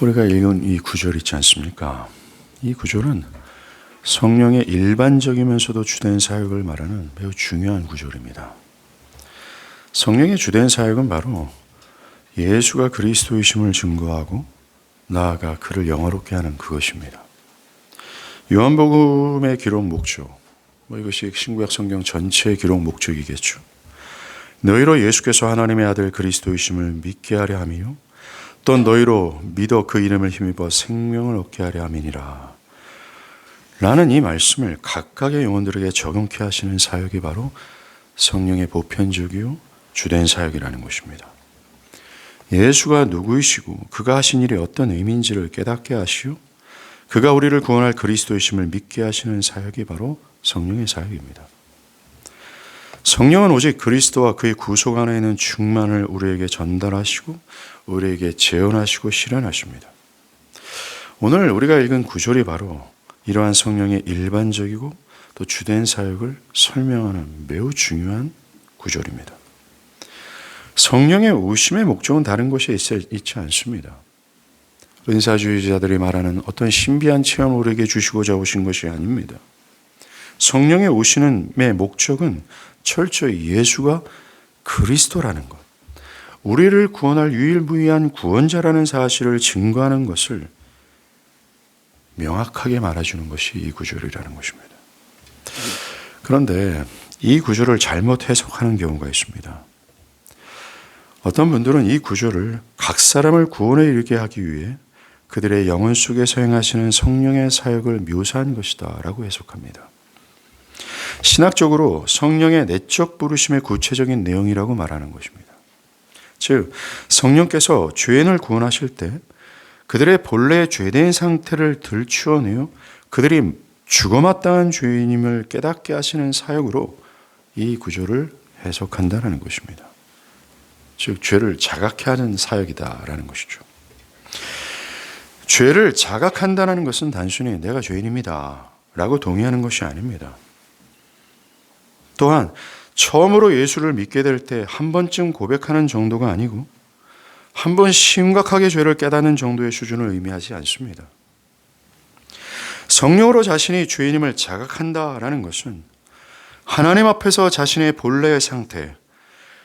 우리가 읽은 이 구절 있지 않습니까? 이 구절은 성령의 일반적이면서도 주된 사역을 말하는 매우 중요한 구절입니다. 성령의 주된 사역은 바로 예수가 그리스도이심을 증거하고 나아가 그를 영화롭게 하는 그것입니다. 요한복음의 기록 목적, 이것이 신구약 성경 전체의 기록 목적이겠죠. 너희로 예수께서 하나님의 아들 그리스도이심을 믿게 하려 함이요 또 너희로 믿어 그 이름을 힘입어 생명을 얻게 하려 함이니라 라는 이 말씀을 각각의 영혼들에게 적용케 하시는 사역이 바로 성령의 보편적이요 주된 사역이라는 것입니다. 예수가 누구이시고 그가 하신 일이 어떤 의미인지를 깨닫게 하시오 그가 우리를 구원할 그리스도이심을 믿게 하시는 사역이 바로 성령의 사역입니다. 성령은 오직 그리스도와 그의 구속 안에 있는 충만을 우리에게 전달하시고 우리에게 재현하시고 실현하십니다. 오늘 우리가 읽은 구절이 바로 이러한 성령의 일반적이고 또 주된 사역을 설명하는 매우 중요한 구절입니다. 성령의 오심의 목적은 다른 곳에 있지 않습니다. 은사주의자들이 말하는 어떤 신비한 체험을 우리에게 주시고자 오신 것이 아닙니다. 성령의 오심의 목적은 철저히 예수가 그리스도라는 것, 우리를 구원할 유일무이한 구원자라는 사실을 증거하는 것을 명확하게 말해주는 것이 이 구절이라는 것입니다. 그런데 이 구절을 잘못 해석하는 경우가 있습니다. 어떤 분들은 이 구절을 각 사람을 구원에 이르게 하기 위해 그들의 영혼 속에서 행하시는 성령의 사역을 묘사한 것이다 라고 해석합니다. 신학적으로 성령의 내적 부르심의 구체적인 내용이라고 말하는 것입니다. 즉 성령께서 죄인을 구원하실 때 그들의 본래의 죄된 상태를 들추어내어 그들이 죽어마땅한 죄인임을 깨닫게 하시는 사역으로 이 구절을 해석한다는 것입니다. 즉 죄를 자각케 하는 사역이다라는 것이죠. 죄를 자각한다는 것은 단순히 내가 죄인입니다 라고 동의하는 것이 아닙니다. 또한 처음으로 예수를 믿게 될 때 한 번쯤 고백하는 정도가 아니고 한 번 심각하게 죄를 깨닫는 정도의 수준을 의미하지 않습니다. 성령으로 자신이 죄인임을 자각한다라는 것은 하나님 앞에서 자신의 본래의 상태,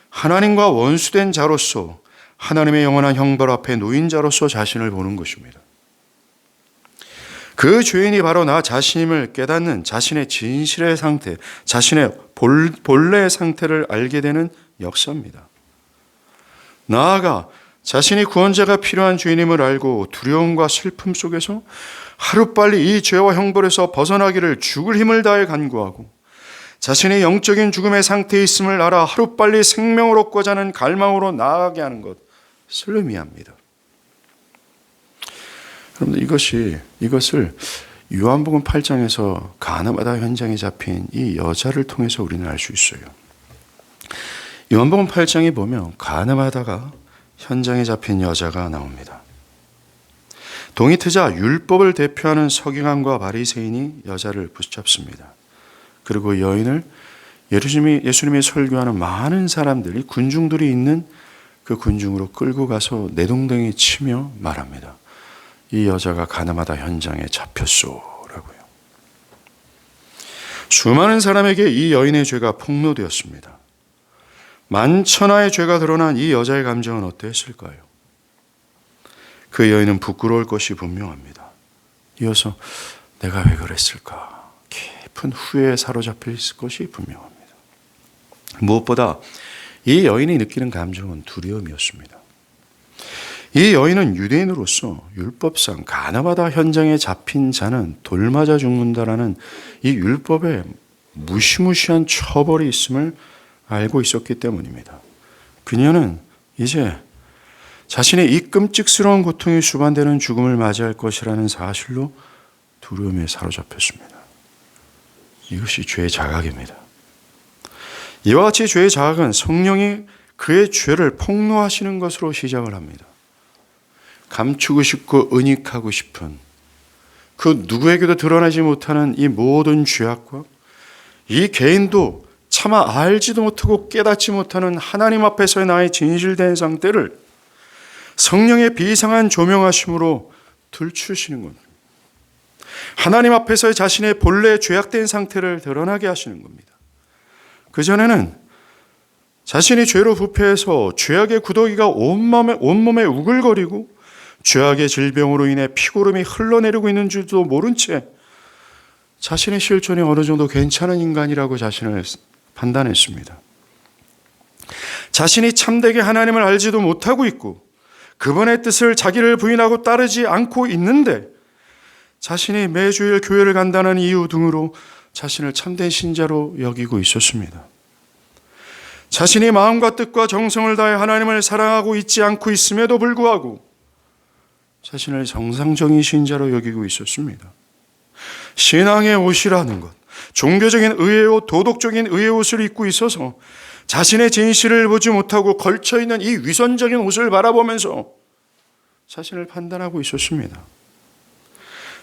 하나님과 원수된 자로서 하나님의 영원한 형벌 앞에 놓인 자로서 자신을 보는 것입니다. 그 죄인이 바로 나 자신임을 깨닫는 자신의 진실의 상태, 자신의 본래의 상태를 알게 되는 역사입니다. 나아가 자신이 구원자가 필요한 죄인임을 알고 두려움과 슬픔 속에서 하루빨리 이 죄와 형벌에서 벗어나기를 죽을 힘을 다해 간구하고 자신의 영적인 죽음의 상태에 있음을 알아 하루빨리 생명을 얻고자 하는 갈망으로 나아가게 하는 것을 의미합니다. 여러분들 이것을 요한복음 8장에서 가나바다 현장에 잡힌 이 여자를 통해서 우리는 알 수 있어요. 요한복음 8장에 보면 가나바다가 현장에 잡힌 여자가 나옵니다. 동의트자 율법을 대표하는 서기관과 바리새인이 여자를 붙잡습니다. 그리고 여인을 예수님이 설교하는 많은 사람들이 군중들이 있는 그 군중으로 끌고 가서 내동댕이 치며 말합니다. 이 여자가 가나바다 현장에 잡혔소라고요. 수많은 사람에게 이 여인의 죄가 폭로되었습니다. 만천하의 죄가 드러난 이 여자의 감정은 어땠을까요? 그 여인은 부끄러울 것이 분명합니다. 이어서 내가 왜 그랬을까? 깊은 후회에 사로잡힐 것이 분명합니다. 무엇보다 이 여인이 느끼는 감정은 두려움이었습니다. 이 여인은 유대인으로서 율법상 가나바다 현장에 잡힌 자는 돌 맞아 죽는다라는 이 율법에 무시무시한 처벌이 있음을 알고 있었기 때문입니다. 그녀는 이제 자신의 이 끔찍스러운 고통이 수반되는 죽음을 맞이할 것이라는 사실로 두려움에 사로잡혔습니다. 이것이 죄의 자각입니다. 이와 같이 죄의 자각은 성령이 그의 죄를 폭로하시는 것으로 시작을 합니다. 감추고 싶고 은닉하고 싶은 그 누구에게도 드러나지 못하는 이 모든 죄악과 이 개인도 차마 알지도 못하고 깨닫지 못하는 하나님 앞에서의 나의 진실된 상태를 성령의 비상한 조명하심으로 들추시는 겁니다. 하나님 앞에서의 자신의 본래 죄악된 상태를 드러나게 하시는 겁니다. 그전에는 자신이 죄로 부패해서 죄악의 구더기가 온몸에 우글거리고 죄악의 질병으로 인해 피고름이 흘러내리고 있는 줄도 모른 채 자신의 실존이 어느 정도 괜찮은 인간이라고 자신을 판단했습니다. 자신이 참되게 하나님을 알지도 못하고 있고 그분의 뜻을 자기를 부인하고 따르지 않고 있는데 자신이 매주일 교회를 간다는 이유 등으로 자신을 참된 신자로 여기고 있었습니다. 자신이 마음과 뜻과 정성을 다해 하나님을 사랑하고 있지 않고 있음에도 불구하고 자신을 정상적인 신자로 여기고 있었습니다. 신앙의 옷이라는 것, 종교적인 의의 옷, 도덕적인 의의 옷을 입고 있어서 자신의 진실을 보지 못하고 걸쳐있는 이 위선적인 옷을 바라보면서 자신을 판단하고 있었습니다.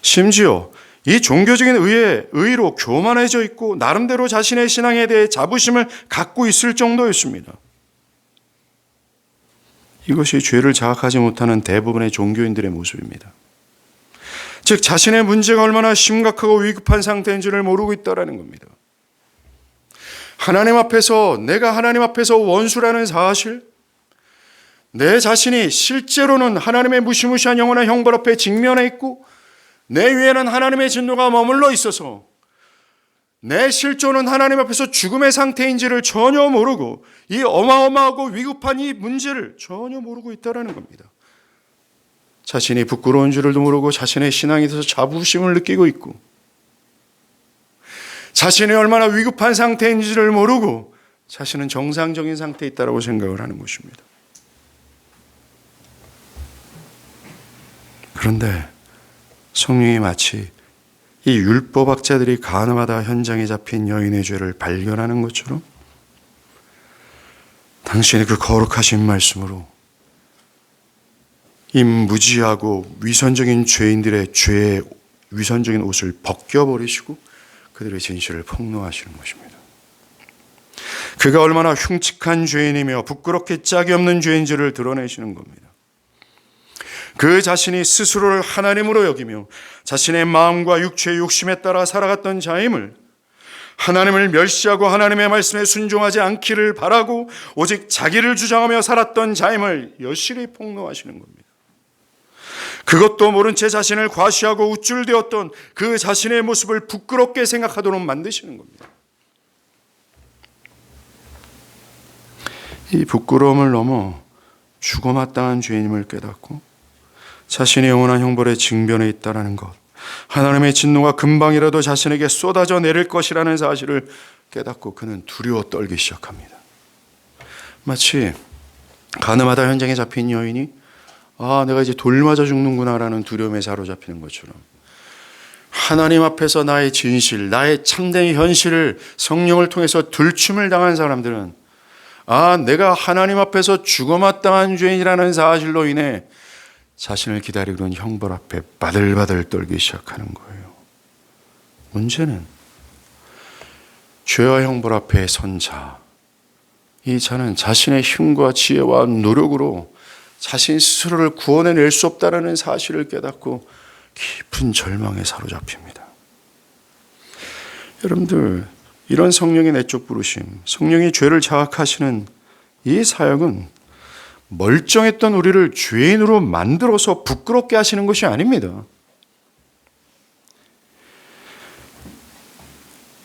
심지어 이 종교적인 의의로 교만해져 있고 나름대로 자신의 신앙에 대해 자부심을 갖고 있을 정도였습니다. 이것이 죄를 자각하지 못하는 대부분의 종교인들의 모습입니다. 즉 자신의 문제가 얼마나 심각하고 위급한 상태인지를 모르고 있다는 겁니다. 내가 하나님 앞에서 원수라는 사실, 내 자신이 실제로는 하나님의 무시무시한 영원한 형벌 앞에 직면해 있고 내 위에는 하나님의 진노가 머물러 있어서 내 실존은 하나님 앞에서 죽음의 상태인지를 전혀 모르고 이 어마어마하고 위급한 이 문제를 전혀 모르고 있다는 겁니다. 자신이 부끄러운 줄도 모르고 자신의 신앙에 대해서 자부심을 느끼고 있고 자신이 얼마나 위급한 상태인지를 모르고 자신은 정상적인 상태에 있다고 생각을 하는 것입니다. 그런데 성령이 마치 이 율법학자들이 가늠하다 현장에 잡힌 여인의 죄를 발견하는 것처럼 당신의 그 거룩하신 말씀으로 이 무지하고 위선적인 죄인들의 죄의 위선적인 옷을 벗겨버리시고 그들의 진실을 폭로하시는 것입니다. 그가 얼마나 흉측한 죄인이며 부끄럽게 짝이 없는 죄인지를 드러내시는 겁니다. 그 자신이 스스로를 하나님으로 여기며 자신의 마음과 육체의 욕심에 따라 살아갔던 자임을, 하나님을 멸시하고 하나님의 말씀에 순종하지 않기를 바라고 오직 자기를 주장하며 살았던 자임을 여실히 폭로하시는 겁니다. 그것도 모른 채 자신을 과시하고 우쭐대었던 그 자신의 모습을 부끄럽게 생각하도록 만드시는 겁니다. 이 부끄러움을 넘어 죽어마땅한 죄인임을 깨닫고 자신의 영원한 형벌에 징변해 있다는 것, 하나님의 진노가 금방이라도 자신에게 쏟아져 내릴 것이라는 사실을 깨닫고 그는 두려워 떨기 시작합니다. 마치 가늠하다 현장에 잡힌 여인이 내가 이제 돌 맞아 죽는구나라는 두려움에 사로잡히는 것처럼 하나님 앞에서 나의 진실, 나의 참된 현실을 성령을 통해서 들춤을 당한 사람들은 내가 하나님 앞에서 죽어마땅한 죄인이라는 사실로 인해 자신을 기다리고 있는 형벌 앞에 바들바들 떨기 시작하는 거예요. 문제는 죄와 형벌 앞에 선 자, 이 자는 자신의 힘과 지혜와 노력으로 자신 스스로를 구원해낼 수 없다는 사실을 깨닫고 깊은 절망에 사로잡힙니다. 여러분들, 이런 성령의 내적 부르심, 성령이 죄를 자각하시는 이 사역은 멀쩡했던 우리를 죄인으로 만들어서 부끄럽게 하시는 것이 아닙니다.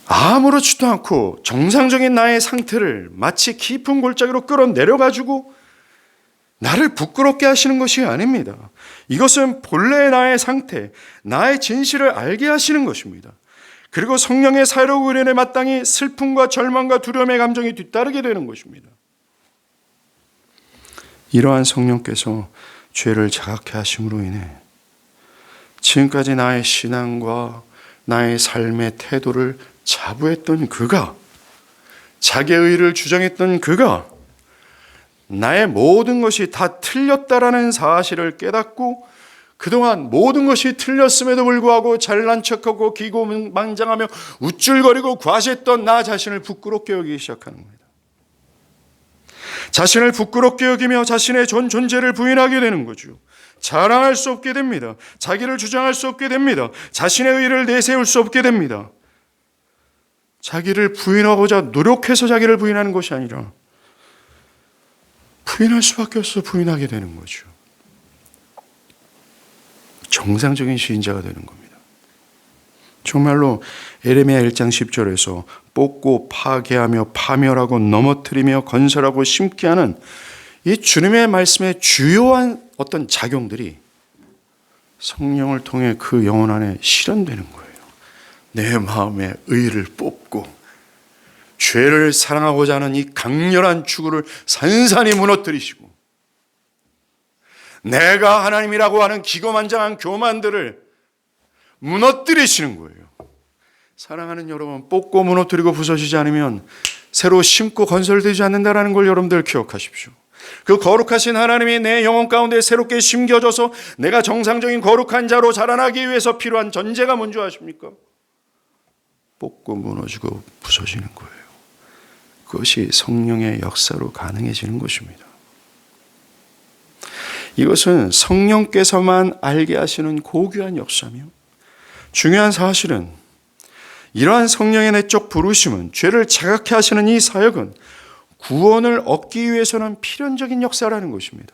아무렇지도 않고 정상적인 나의 상태를 마치 깊은 골짜기로 끌어내려가지고 나를 부끄럽게 하시는 것이 아닙니다. 이것은 본래의 나의 상태, 나의 진실을 알게 하시는 것입니다. 그리고 성령의 사역 의뢰에 마땅히 슬픔과 절망과 두려움의 감정이 뒤따르게 되는 것입니다. 이러한 성령께서 죄를 자각해 하심으로 인해 지금까지 나의 신앙과 나의 삶의 태도를 자부했던 그가, 자기의 의를 주장했던 그가 나의 모든 것이 다 틀렸다라는 사실을 깨닫고 그동안 모든 것이 틀렸음에도 불구하고 잘난 척하고 기고만장하며 우쭐거리고 과시했던 나 자신을 부끄럽게 여기기 시작하는 겁니다. 자신을 부끄럽게 여기며 자신의 전 존재를 부인하게 되는 거죠. 자랑할 수 없게 됩니다. 자기를 주장할 수 없게 됩니다. 자신의 의의를 내세울 수 없게 됩니다. 자기를 부인하고자 노력해서 자기를 부인하는 것이 아니라 부인할 수밖에 없어 부인하게 되는 거죠. 정상적인 시인자가 되는 겁니다. 정말로 에레미야 1장 10절에서 뽑고 파괴하며 파멸하고 넘어뜨리며 건설하고 심게 하는 이 주님의 말씀의 주요한 어떤 작용들이 성령을 통해 그 영혼 안에 실현되는 거예요. 내 마음의 의를 뽑고 죄를 사랑하고자 하는 이 강렬한 추구를 산산히 무너뜨리시고 내가 하나님이라고 하는 기고만장한 교만들을 무너뜨리시는 거예요. 사랑하는 여러분, 뽑고 무너뜨리고 부서지지 않으면 새로 심고 건설되지 않는다는 걸 여러분들 기억하십시오. 그 거룩하신 하나님이 내 영혼 가운데 새롭게 심겨져서 내가 정상적인 거룩한 자로 자라나기 위해서 필요한 전제가 뭔지 아십니까? 뽑고 무너지고 부서지는 거예요. 그것이 성령의 역사로 가능해지는 것입니다. 이것은 성령께서만 알게 하시는 고귀한 역사며 중요한 사실은 이러한 성령의 내적 부르심은 죄를 자각케 하시는 이 사역은 구원을 얻기 위해서는 필연적인 역사라는 것입니다.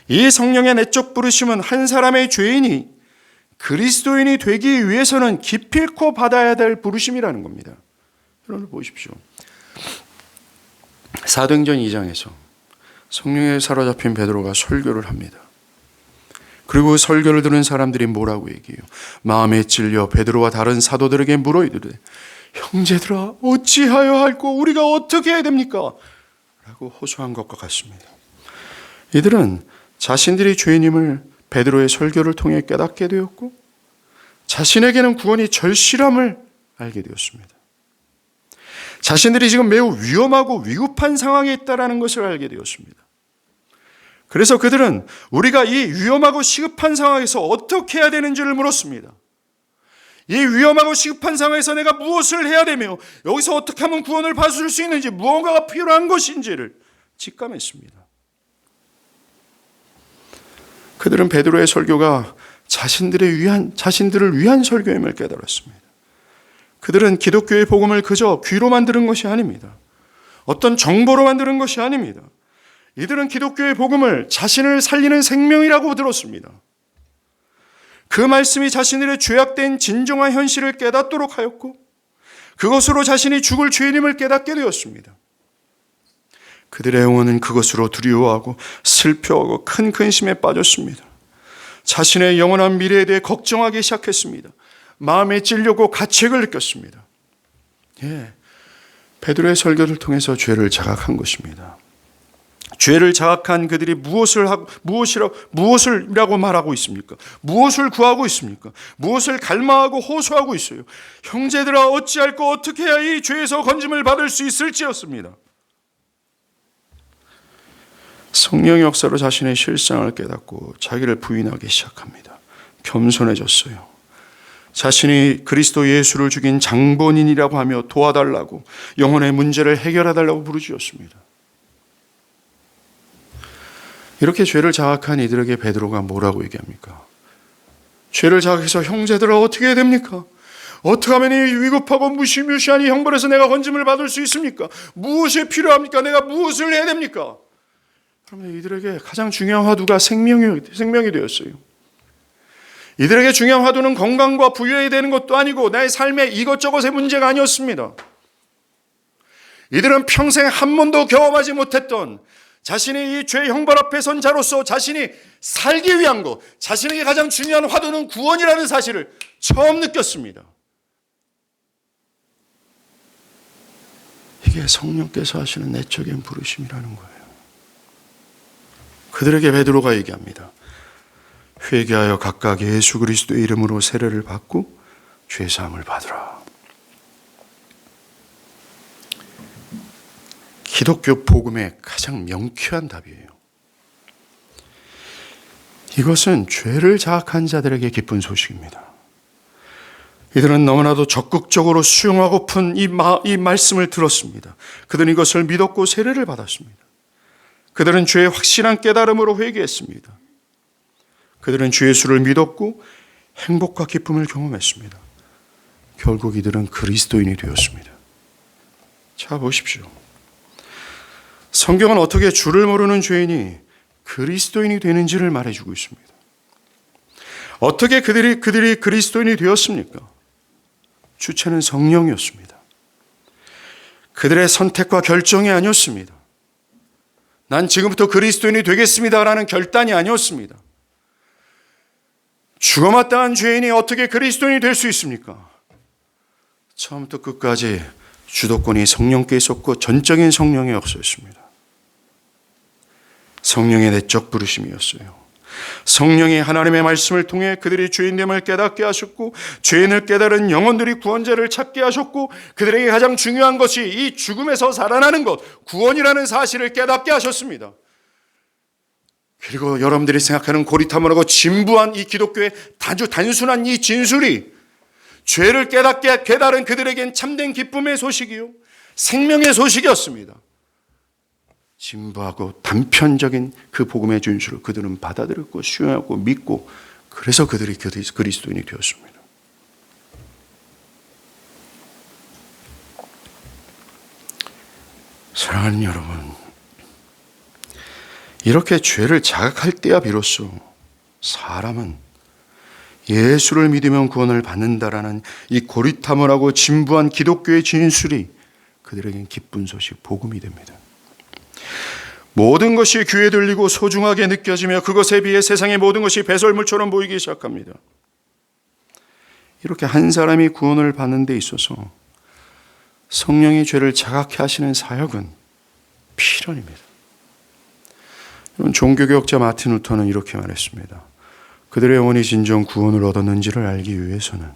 이 성령의 내적 부르심은 한 사람의 죄인이 그리스도인이 되기 위해서는 기필코 받아야 될 부르심이라는 겁니다. 여러분 보십시오. 사도행전 2장에서 성령에 사로잡힌 베드로가 설교를 합니다. 그리고 설교를 들은 사람들이 뭐라고 얘기해요? 마음에 찔려 베드로와 다른 사도들에게 물어 이르되 형제들아 어찌하여 할꼬 우리가 어떻게 해야 됩니까? 라고 호소한 것과 같습니다. 이들은 자신들이 죄인임을 베드로의 설교를 통해 깨닫게 되었고 자신에게는 구원이 절실함을 알게 되었습니다. 자신들이 지금 매우 위험하고 위급한 상황에 있다는 것을 알게 되었습니다. 그래서 그들은 우리가 이 위험하고 시급한 상황에서 어떻게 해야 되는지를 물었습니다. 이 위험하고 시급한 상황에서 내가 무엇을 해야 되며 여기서 어떻게 하면 구원을 받을 수 있는지 무언가가 필요한 것인지를 직감했습니다. 그들은 베드로의 설교가 자신들을 위한 설교임을 깨달았습니다. 그들은 기독교의 복음을 그저 귀로만 들은 것이 아닙니다. 어떤 정보로만 들은 것이 아닙니다. 이들은 기독교의 복음을 자신을 살리는 생명이라고 들었습니다. 그 말씀이 자신들의 죄악된 진정한 현실을 깨닫도록 하였고 그것으로 자신이 죽을 죄인임을 깨닫게 되었습니다. 그들의 영혼은 그것으로 두려워하고 슬퍼하고 큰 근심에 빠졌습니다. 자신의 영원한 미래에 대해 걱정하기 시작했습니다. 마음에 찔렸고 가책을 느꼈습니다. 베드로의 설교를 통해서 죄를 자각한 것입니다. 죄를 자각한 그들이 무엇이라고 말하고 있습니까? 무엇을 구하고 있습니까? 무엇을 갈망하고 호소하고 있어요? 형제들아 어찌할꼬 어떻게 해야 이 죄에서 건짐을 받을 수 있을지였습니다. 성령의 역사로 자신의 실상을 깨닫고 자기를 부인하기 시작합니다. 겸손해졌어요. 자신이 그리스도 예수를 죽인 장본인이라고 하며 도와달라고 영혼의 문제를 해결해달라고 부르짖었습니다. 이렇게 죄를 자각한 이들에게 베드로가 뭐라고 얘기합니까? 죄를 자각해서 형제들아 어떻게 해야 됩니까? 어떻게 하면 이 위급하고 무시무시한 이 형벌에서 내가 건짐을 받을 수 있습니까? 무엇이 필요합니까? 내가 무엇을 해야 됩니까? 그러면 이들에게 가장 중요한 화두가 생명이 되었어요. 이들에게 중요한 화두는 건강과 부유해야 되는 것도 아니고 나의 삶의 이것저것의 문제가 아니었습니다. 이들은 평생 한 번도 경험하지 못했던 자신이 이 죄 형벌 앞에 선 자로서 자신이 살기 위한 것, 자신에게 가장 중요한 화두는 구원이라는 사실을 처음 느꼈습니다. 이게 성령께서 하시는 내적인 부르심이라는 거예요. 그들에게 베드로가 얘기합니다. 회개하여 각각 예수 그리스도의 이름으로 세례를 받고 죄사함을 받으라. 기독교 복음의 가장 명쾌한 답이에요. 이것은 죄를 자학한 자들에게 기쁜 소식입니다. 이들은 너무나도 적극적으로 수용하고픈 이 말씀을 들었습니다. 그들은 이것을 믿었고 세례를 받았습니다. 그들은 주의 확실한 깨달음으로 회개했습니다. 그들은 주 예수를 믿었고 행복과 기쁨을 경험했습니다. 결국 이들은 그리스도인이 되었습니다. 자, 보십시오. 성경은 어떻게 주를 모르는 죄인이 그리스도인이 되는지를 말해주고 있습니다. 어떻게 그들이 그리스도인이 되었습니까? 주체는 성령이었습니다. 그들의 선택과 결정이 아니었습니다. 난 지금부터 그리스도인이 되겠습니다라는 결단이 아니었습니다. 죽어마땅한 죄인이 어떻게 그리스도인이 될 수 있습니까? 처음부터 끝까지 주도권이 성령께 있었고 전적인 성령의 역사였습니다. 성령의 내적 부르심이었어요. 성령이 하나님의 말씀을 통해 그들이 죄인됨을 깨닫게 하셨고 죄인을 깨달은 영혼들이 구원자를 찾게 하셨고 그들에게 가장 중요한 것이 이 죽음에서 살아나는 것, 구원이라는 사실을 깨닫게 하셨습니다. 그리고 여러분들이 생각하는 고리타문하고 진부한 이 기독교의 아주 단순한 이 진술이 죄를 깨달은 그들에겐 참된 기쁨의 소식이요 생명의 소식이었습니다. 진부하고 단편적인 그 복음의 진술을 그들은 받아들였고 수용하고 믿고 그래서 그들이 그리스도인이 되었습니다. 사랑하는 여러분, 이렇게 죄를 자각할 때야 비로소 사람은 예수를 믿으면 구원을 받는다라는 이 고리타문하고 진부한 기독교의 진술이 그들에겐 기쁜 소식, 복음이 됩니다. 모든 것이 귀에 들리고 소중하게 느껴지며 그것에 비해 세상의 모든 것이 배설물처럼 보이기 시작합니다. 이렇게 한 사람이 구원을 받는 데 있어서 성령이 죄를 자각케 하시는 사역은 필연입니다. 종교개혁자 마틴 루터는 이렇게 말했습니다. 그들의 영혼이 진정 구원을 얻었는지를 알기 위해서는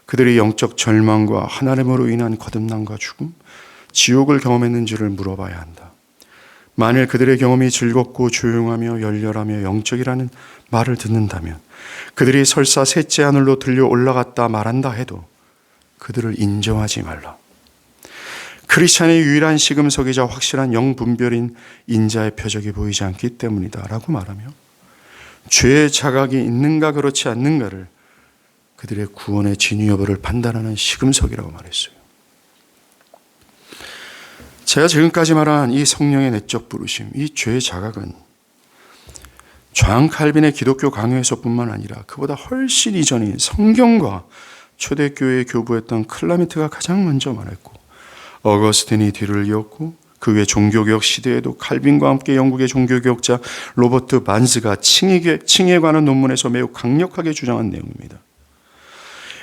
그들이 영적 절망과 하나님으로 인한 거듭남과 죽음, 지옥을 경험했는지를 물어봐야 한다. 만일 그들의 경험이 즐겁고 조용하며 열렬하며 영적이라는 말을 듣는다면 그들이 설사 셋째 하늘로 들려 올라갔다 말한다 해도 그들을 인정하지 말라. 크리스찬의 유일한 시금석이자 확실한 영분별인 인자의 표적이 보이지 않기 때문이다 라고 말하며 죄의 자각이 있는가 그렇지 않는가를 그들의 구원의 진위 여부를 판단하는 시금석이라고 말했어요. 제가 지금까지 말한 이 성령의 내적 부르심, 이 죄의 자각은 존 칼빈의 기독교 강요에서뿐만 아니라 그보다 훨씬 이전인 성경과 초대교회에 교부했던 클라멘트가 가장 먼저 말했고 어거스틴이 뒤를 이었고 그 외 종교개혁 시대에도 칼빈과 함께 영국의 종교개혁자 로버트 반스가 칭의에 관한 논문에서 매우 강력하게 주장한 내용입니다.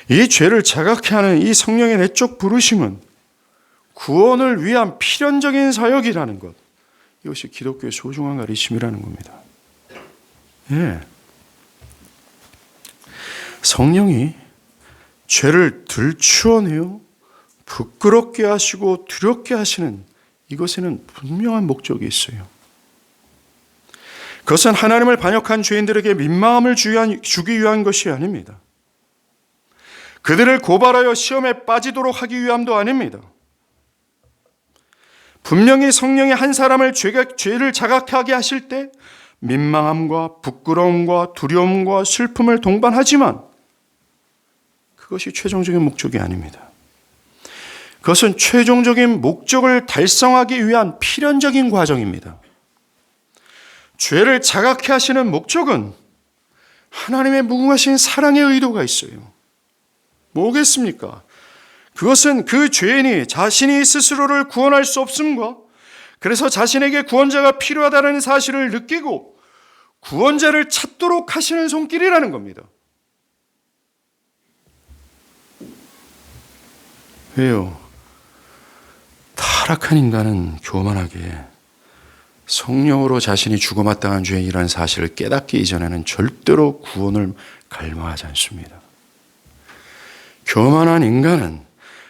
이 죄를 자각케 하는 이 성령의 내적 부르심은 구원을 위한 필연적인 사역이라는 것, 이것이 기독교의 소중한 가르침이라는 겁니다. 예. 성령이 죄를 들추어내어 부끄럽게 하시고 두렵게 하시는 이것에는 분명한 목적이 있어요. 그것은 하나님을 반역한 죄인들에게 민망함을 주기 위한 것이 아닙니다. 그들을 고발하여 시험에 빠지도록 하기 위함도 아닙니다. 분명히 성령이 한 사람을 죄를 자각하게 하실 때 민망함과 부끄러움과 두려움과 슬픔을 동반하지만 그것이 최종적인 목적이 아닙니다. 그것은 최종적인 목적을 달성하기 위한 필연적인 과정입니다. 죄를 자각케 하시는 목적은 하나님의 무궁하신 사랑의 의도가 있어요. 뭐겠습니까? 그것은 그 죄인이 자신이 스스로를 구원할 수 없음과 그래서 자신에게 구원자가 필요하다는 사실을 느끼고 구원자를 찾도록 하시는 손길이라는 겁니다. 왜요? 타락한 인간은 교만하게 성령으로 자신이 죽어마땅한 죄인이라는 사실을 깨닫기 이전에는 절대로 구원을 갈망하지 않습니다. 교만한 인간은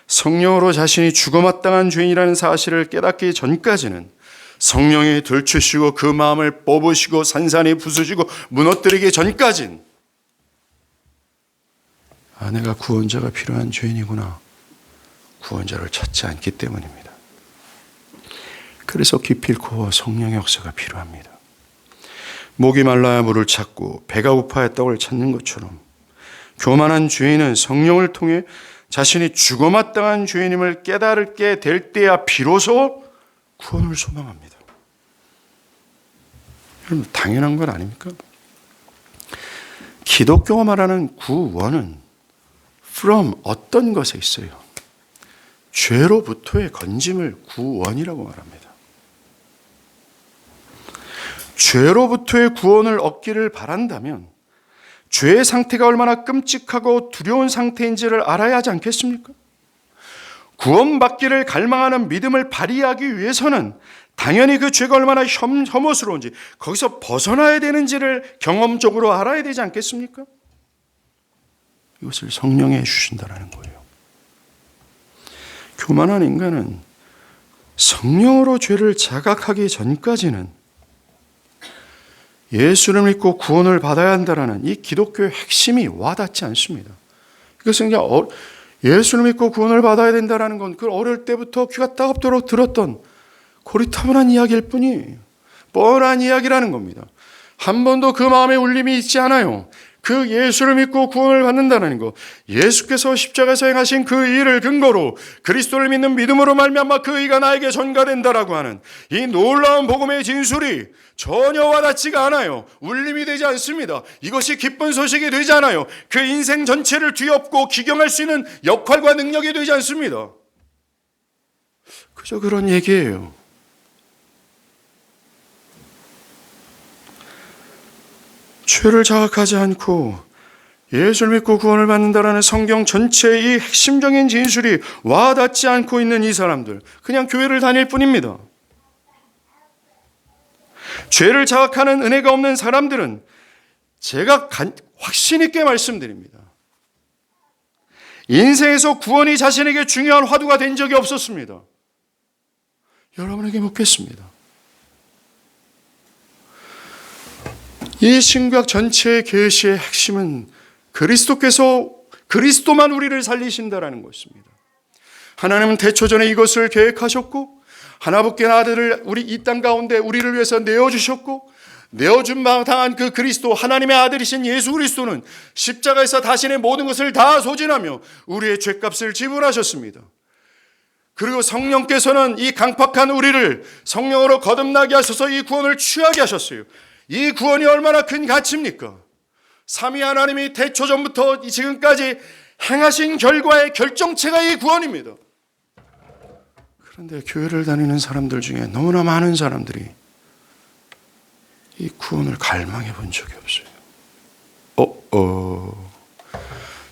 성령으로 자신이 죽어마땅한 죄인이라는 사실을 깨닫기 전까지는 성령이 들추시고 그 마음을 뽑으시고 산산이 부수시고 무너뜨리기 전까진 내가 구원자가 필요한 죄인이구나. 구원자를 찾지 않기 때문입니다. 그래서 기필코 성령의 역사가 필요합니다. 목이 말라야 물을 찾고 배가 고파야 떡을 찾는 것처럼 교만한 죄인은 성령을 통해 자신이 죽어마땅한 죄인임을 깨달게 될 때야 비로소 구원을 소망합니다. 여러분, 당연한 건 아닙니까? 기독교가 말하는 구원은 from 어떤 것에 있어요? 죄로부터의 건짐을 구원이라고 말합니다. 죄로부터의 구원을 얻기를 바란다면 죄의 상태가 얼마나 끔찍하고 두려운 상태인지를 알아야 하지 않겠습니까? 구원받기를 갈망하는 믿음을 발휘하기 위해서는 당연히 그 죄가 얼마나 혐오스러운지, 거기서 벗어나야 되는지를 경험적으로 알아야 되지 않겠습니까? 이것을 성령이 해주신다는 거예요. 교만한 인간은 성령으로 죄를 자각하기 전까지는 예수를 믿고 구원을 받아야 한다는 이 기독교의 핵심이 와닿지 않습니다. 이것은 그냥 예수를 믿고 구원을 받아야 된다는 건 그 어릴 때부터 귀가 따갑도록 들었던 고리타분한 이야기일 뿐이에요. 뻔한 이야기라는 겁니다. 한 번도 그 마음에 울림이 있지 않아요. 그 예수를 믿고 구원을 받는다는 것, 예수께서 십자가에서 행하신 그 일을 근거로 그리스도를 믿는 믿음으로 말미암아 그 의가 나에게 전가된다라고 하는 이 놀라운 복음의 진술이 전혀 와닿지가 않아요. 울림이 되지 않습니다. 이것이 기쁜 소식이 되지 않아요. 그 인생 전체를 뒤엎고 기경할 수 있는 역할과 능력이 되지 않습니다. 그저 그런 얘기예요. 죄를 자각하지 않고 예수를 믿고 구원을 받는다라는 성경 전체의 이 핵심적인 진술이 와닿지 않고 있는 이 사람들, 그냥 교회를 다닐 뿐입니다. 죄를 자각하는 은혜가 없는 사람들은 제가 확신 있게 말씀드립니다. 인생에서 구원이 자신에게 중요한 화두가 된 적이 없었습니다. 여러분에게 묻겠습니다. 이 신구약 전체의 계시의 핵심은 그리스도만 우리를 살리신다라는 것입니다. 하나님은 태초전에 이것을 계획하셨고 하나님께 아들을 우리 이 땅 가운데 우리를 위해서 내어주셨고 내어준 당한 그 그리스도, 하나님의 아들이신 예수 그리스도는 십자가에서 자신의 모든 것을 다 소진하며 우리의 죄값을 지불하셨습니다. 그리고 성령께서는 이 강팍한 우리를 성령으로 거듭나게 하셔서 이 구원을 취하게 하셨어요. 이 구원이 얼마나 큰 가치입니까? 삼위 하나님이 태초전부터 지금까지 행하신 결과의 결정체가 이 구원입니다. 그런데 교회를 다니는 사람들 중에 너무나 많은 사람들이 이 구원을 갈망해 본 적이 없어요.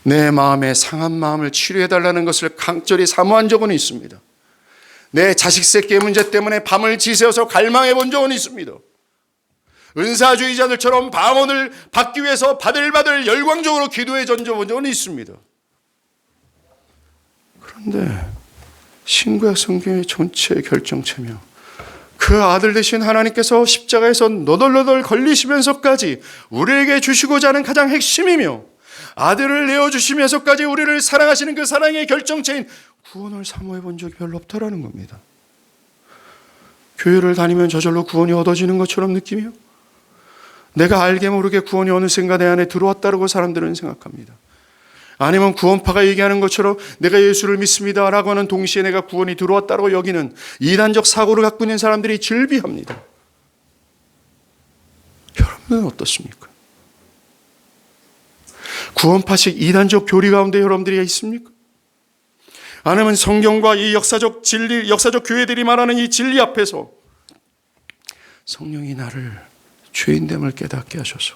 내 마음의 상한 마음을 치료해달라는 것을 강절히 사모한 적은 있습니다. 내 자식 새끼의 문제 때문에 밤을 지새워서 갈망해 본 적은 있습니다. 은사주의자들처럼 방언을 받기 위해서 바들바들 열광적으로 기도에 던져본 적은 있습니다. 그런데 신구약 성경의 전체의 결정체며 그 아들 되신 하나님께서 십자가에서 너덜너덜 걸리시면서까지 우리에게 주시고자 하는 가장 핵심이며 아들을 내어주시면서까지 우리를 사랑하시는 그 사랑의 결정체인 구원을 사모해 본 적이 별로 없다라는 겁니다. 교회를 다니면 저절로 구원이 얻어지는 것처럼 느끼며 내가 알게 모르게 구원이 어느샌가 내 안에 들어왔다고 사람들은 생각합니다. 아니면 구원파가 얘기하는 것처럼 내가 예수를 믿습니다라고 하는 동시에 내가 구원이 들어왔다고 여기는 이단적 사고를 갖고 있는 사람들이 즐비합니다. 여러분은 어떻습니까? 구원파식 이단적 교리 가운데 여러분들이 있습니까? 아니면 성경과 이 역사적 진리, 역사적 교회들이 말하는 이 진리 앞에서 성령이 나를 죄인됨을 깨닫게 하셔서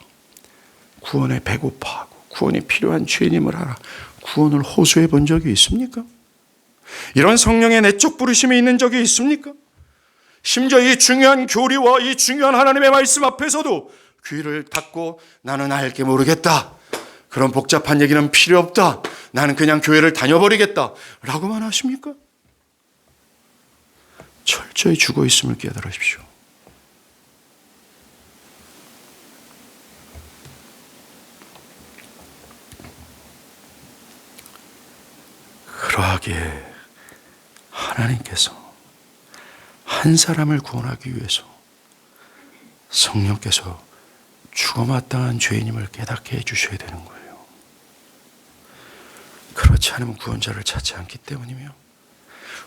구원에 배고파하고 구원이 필요한 죄인임을 알아 구원을 호소해 본 적이 있습니까? 이런 성령의 내적 부르심이 있는 적이 있습니까? 심지어 이 중요한 교리와 이 중요한 하나님의 말씀 앞에서도 귀를 닫고 나는 알게 모르겠다. 그런 복잡한 얘기는 필요 없다. 나는 그냥 교회를 다녀버리겠다. 라고만 하십니까? 철저히 죽어 있음을 깨달으십시오. 거기에 하나님께서 한 사람을 구원하기 위해서 성령께서 죽어마땅한 죄인임을 깨닫게 해주셔야 되는 거예요. 그렇지 않으면 구원자를 찾지 않기 때문이며,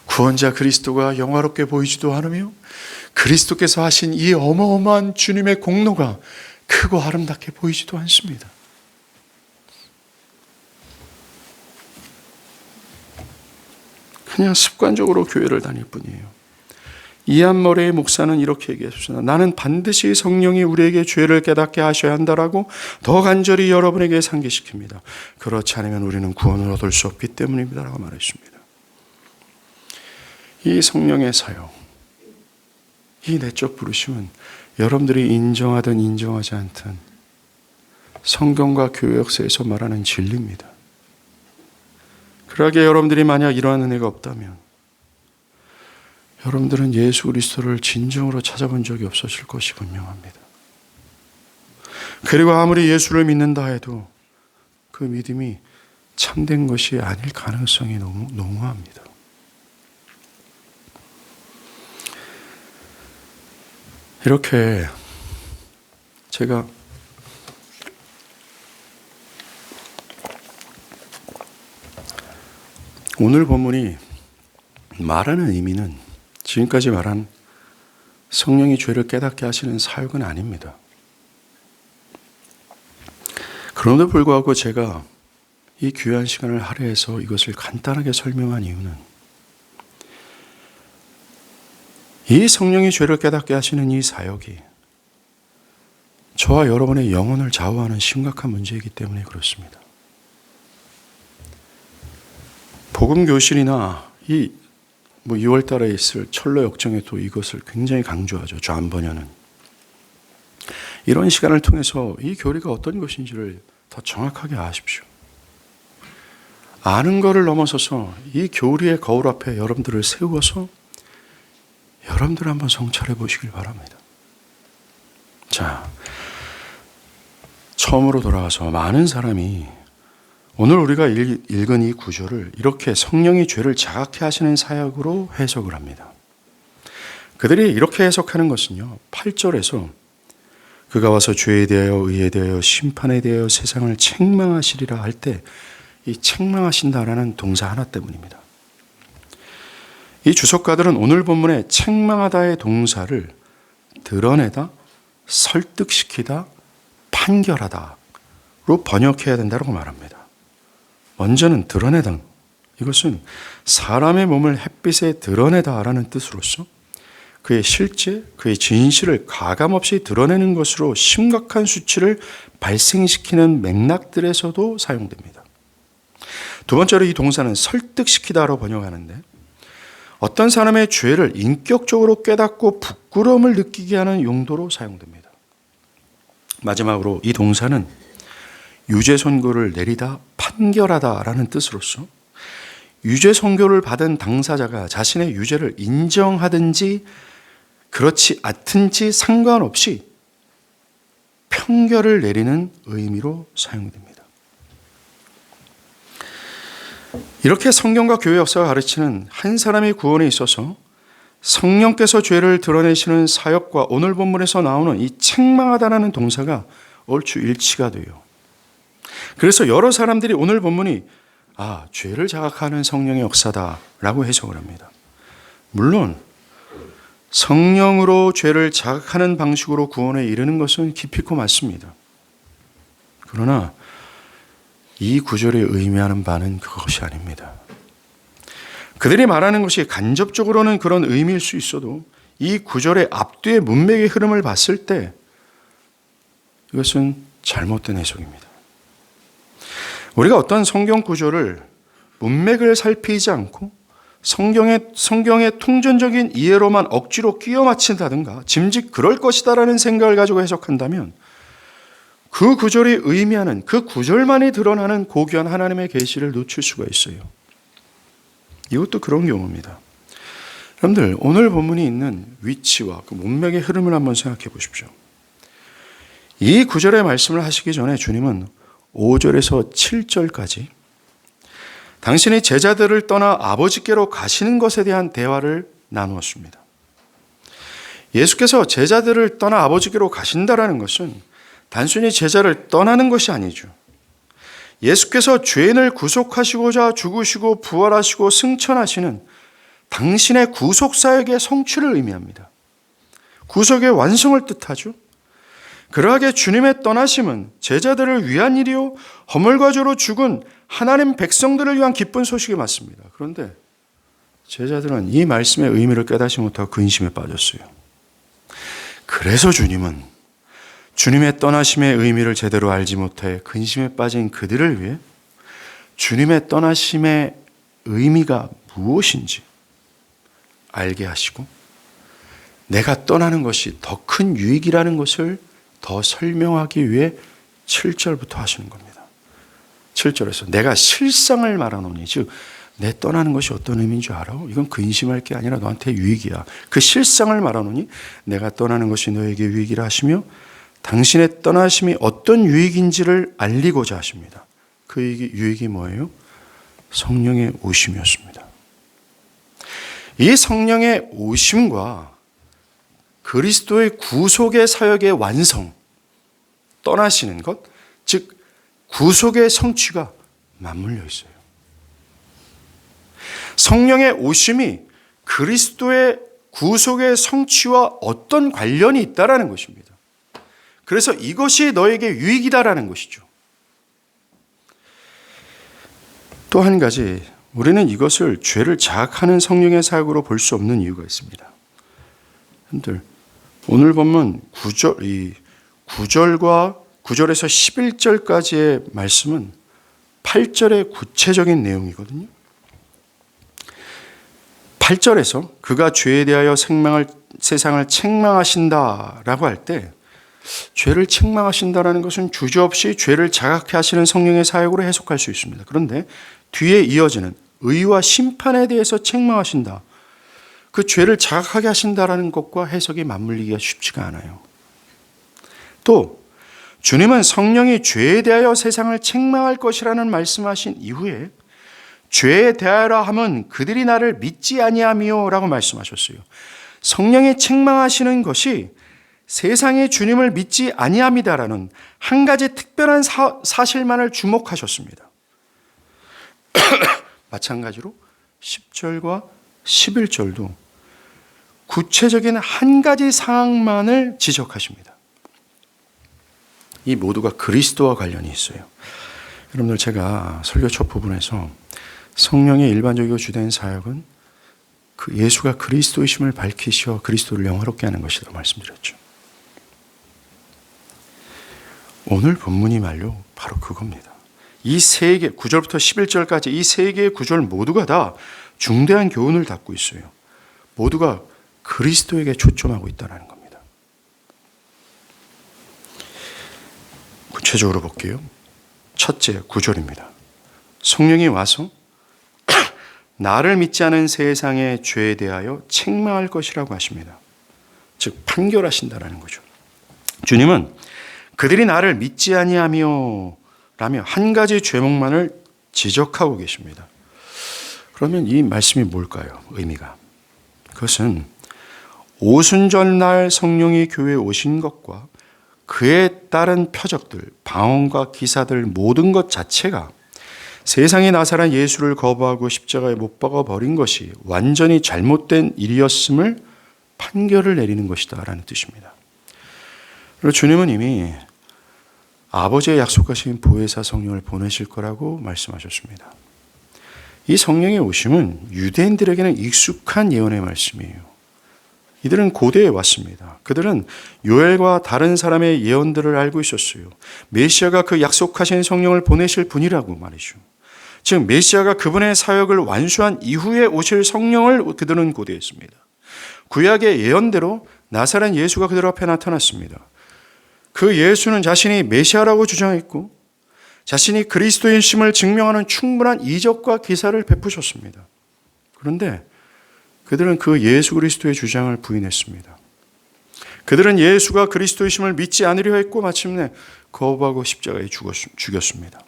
구원자 그리스도가 영화롭게 보이지도 않으며, 그리스도께서 하신 이 어마어마한 주님의 공로가 크고 아름답게 보이지도 않습니다. 그냥 습관적으로 교회를 다닐 뿐이에요. 이한머레의 목사는 이렇게 얘기했습니다. 나는 반드시 성령이 우리에게 죄를 깨닫게 하셔야 한다라고 더 간절히 여러분에게 상기시킵니다. 그렇지 않으면 우리는 구원을 얻을 수 없기 때문입니다 라고 말했습니다. 이 성령의 사역, 이 내적 부르심은 여러분들이 인정하든 인정하지 않든 성경과 교회 역사에서 말하는 진리입니다. 그러기에 여러분들이 만약 이러한 은혜가 없다면 여러분들은 예수 그리스도를 진정으로 찾아본 적이 없으실 것이 분명합니다. 그리고 아무리 예수를 믿는다 해도 그 믿음이 참된 것이 아닐 가능성이 너무 농후합니다. 이렇게 제가 오늘 본문이 말하는 의미는 지금까지 말한 성령이 죄를 깨닫게 하시는 사역은 아닙니다. 그럼에도 불구하고 제가 이 귀한 시간을 할애해서 이것을 간단하게 설명한 이유는 이 성령이 죄를 깨닫게 하시는 이 사역이 저와 여러분의 영혼을 좌우하는 심각한 문제이기 때문에 그렇습니다. 복음교실이나 6월 달에 있을 철로 역정에도 이것을 굉장히 강조하죠. 좌안번야는. 이런 시간을 통해서 이 교리가 어떤 것인지를 더 정확하게 아십시오. 아는 것을 넘어서서 이 교리의 거울 앞에 여러분들을 세워서 여러분들 한번 성찰해 보시길 바랍니다. 자, 처음으로 돌아와서 많은 사람이 오늘 우리가 읽은 이 구절을 이렇게 성령이 죄를 자각케 하시는 사역으로 해석을 합니다. 그들이 이렇게 해석하는 것은요, 8절에서 그가 와서 죄에 대하여 의에 대하여 심판에 대하여 세상을 책망하시리라 할 때 이 책망하신다라는 동사 하나 때문입니다. 이 주석가들은 오늘 본문의 책망하다의 동사를 드러내다, 설득시키다, 판결하다로 번역해야 된다고 말합니다. 먼저는 드러내다. 이것은 사람의 몸을 햇빛에 드러내다라는 뜻으로서 그의 실제, 그의 진실을 가감없이 드러내는 것으로 심각한 수치를 발생시키는 맥락들에서도 사용됩니다. 두 번째로 이 동사는 설득시키다로 번역하는데 어떤 사람의 죄를 인격적으로 깨닫고 부끄러움을 느끼게 하는 용도로 사용됩니다. 마지막으로 이 동사는 유죄 선고를 내리다, 판결하다라는 뜻으로서 유죄 선고를 받은 당사자가 자신의 유죄를 인정하든지 그렇지 않든지 상관없이 판결을 내리는 의미로 사용됩니다. 이렇게 성경과 교회 역사가 가르치는 한 사람의 구원에 있어서 성령께서 죄를 드러내시는 사역과 오늘 본문에서 나오는 이 책망하다라는 동사가 얼추 일치가 돼요. 그래서 여러 사람들이 오늘 본문이 죄를 자각하는 성령의 역사다라고 해석을 합니다. 물론 성령으로 죄를 자각하는 방식으로 구원에 이르는 것은 기필코 맞습니다. 그러나 이 구절이 의미하는 바는 그것이 아닙니다. 그들이 말하는 것이 간접적으로는 그런 의미일 수 있어도 이 구절의 앞뒤의 문맥의 흐름을 봤을 때 이것은 잘못된 해석입니다. 우리가 어떤 성경 구절을 문맥을 살피지 않고 성경의 통전적인 이해로만 억지로 끼워 맞춘다든가 짐짓 그럴 것이다라는 생각을 가지고 해석한다면 그 구절이 의미하는 그 구절만이 드러나는 고귀한 하나님의 계시를 놓칠 수가 있어요. 이것도 그런 경우입니다. 여러분들 오늘 본문이 있는 위치와 그 문맥의 흐름을 한번 생각해 보십시오. 이 구절의 말씀을 하시기 전에 주님은 5절에서 7절까지 당신이 제자들을 떠나 아버지께로 가시는 것에 대한 대화를 나누었습니다. 예수께서 제자들을 떠나 아버지께로 가신다라는 것은 단순히 제자를 떠나는 것이 아니죠. 예수께서 죄인을 구속하시고자 죽으시고 부활하시고 승천하시는 당신의 구속사역의 성취를 의미합니다. 구속의 완성을 뜻하죠. 그러하게 주님의 떠나심은 제자들을 위한 일이요 허물과 죄로 죽은 하나님 백성들을 위한 기쁜 소식이 맞습니다. 그런데 제자들은 이 말씀의 의미를 깨닫지 못하고 근심에 빠졌어요. 그래서 주님은 주님의 떠나심의 의미를 제대로 알지 못해 근심에 빠진 그들을 위해 주님의 떠나심의 의미가 무엇인지 알게 하시고 내가 떠나는 것이 더 큰 유익이라는 것을 더 설명하기 위해 7절부터 하시는 겁니다. 7절에서 내가 실상을 말하노니, 즉 내 떠나는 것이 어떤 의미인 줄 알아? 이건 근심할 게 아니라 너한테 유익이야. 그 실상을 말하노니 내가 떠나는 것이 너에게 유익이라 하시며 당신의 떠나심이 어떤 유익인지를 알리고자 하십니다. 그 유익이 뭐예요? 성령의 오심이었습니다. 이 성령의 오심과 그리스도의 구속의 사역의 완성, 떠나시는 것, 즉 구속의 성취가 맞물려 있어요. 성령의 오심이 그리스도의 구속의 성취와 어떤 관련이 있다라는 것입니다. 그래서 이것이 너에게 유익이다라는 것이죠. 또 한 가지, 우리는 이것을 죄를 자학하는 성령의 사역으로 볼 수 없는 이유가 있습니다. 여러분들, 오늘 본문 9절과 9절에서 11절까지의 말씀은 8절의 구체적인 내용이거든요. 8절에서 그가 죄에 대하여 세상을 책망하신다라고 할 때 죄를 책망하신다라는 것은 주저없이 죄를 자각해 하시는 성령의 사역으로 해석할 수 있습니다. 그런데 뒤에 이어지는 의와 심판에 대해서 책망하신다, 그 죄를 자각하게 하신다라는 것과 해석이 맞물리기가 쉽지가 않아요. 또 주님은 성령이 죄에 대하여 세상을 책망할 것이라는 말씀하신 이후에 죄에 대하여라 함은 그들이 나를 믿지 아니하며 라고 말씀하셨어요. 성령이 책망하시는 것이 세상이 주님을 믿지 아니함이다라는 한 가지 특별한 사실만을 주목하셨습니다. 마찬가지로 10절과 11절도 구체적인 한 가지 사항만을 지적하십니다. 이 모두가 그리스도와 관련이 있어요. 여러분들, 제가 설교 첫 부분에서 성령의 일반적이고 주된 사역은 그 예수가 그리스도이심을 밝히시어 그리스도를 영화롭게 하는 것이라고 말씀드렸죠. 오늘 본문이 말로 바로 그겁니다. 이 세 개, 9절부터 11절까지 이 세 개의 구절 모두가 다 중대한 교훈을 담고 있어요. 모두가 그리스도에게 초점하고 있다는 겁니다. 구체적으로 볼게요. 첫째, 9절입니다. 성령이 와서 나를 믿지 않은 세상의 죄에 대하여 책망할 것이라고 하십니다. 즉 판결하신다라는 거죠. 주님은 그들이 나를 믿지 아니하며 라며 한 가지 죄목만을 지적하고 계십니다. 그러면 이 말씀이 뭘까요? 의미가. 그것은 오순절날 성령이 교회에 오신 것과 그에 따른 표적들, 방언과 기사들 모든 것 자체가 세상에 나사란 예수를 거부하고 십자가에 못 박아 버린 것이 완전히 잘못된 일이었음을 판결을 내리는 것이다 라는 뜻입니다. 그리고 주님은 이미 아버지의 약속하신 보혜사 성령을 보내실 거라고 말씀하셨습니다. 이 성령의 오심은 유대인들에게는 익숙한 예언의 말씀이에요. 이들은 고대에 왔습니다. 그들은 요엘과 다른 사람의 예언들을 알고 있었어요. 메시아가 그 약속하신 성령을 보내실 분이라고 말이죠. 즉 메시아가 그분의 사역을 완수한 이후에 오실 성령을 그들은 고대했습니다. 구약의 예언대로 나사렛 예수가 그들 앞에 나타났습니다. 그 예수는 자신이 메시아라고 주장했고 자신이 그리스도인심을 증명하는 충분한 이적과 기사를 베푸셨습니다. 그런데 그들은 그 예수 그리스도의 주장을 부인했습니다. 그들은 예수가 그리스도이심을 믿지 않으려 했고 마침내 거부하고 십자가에 죽였습니다.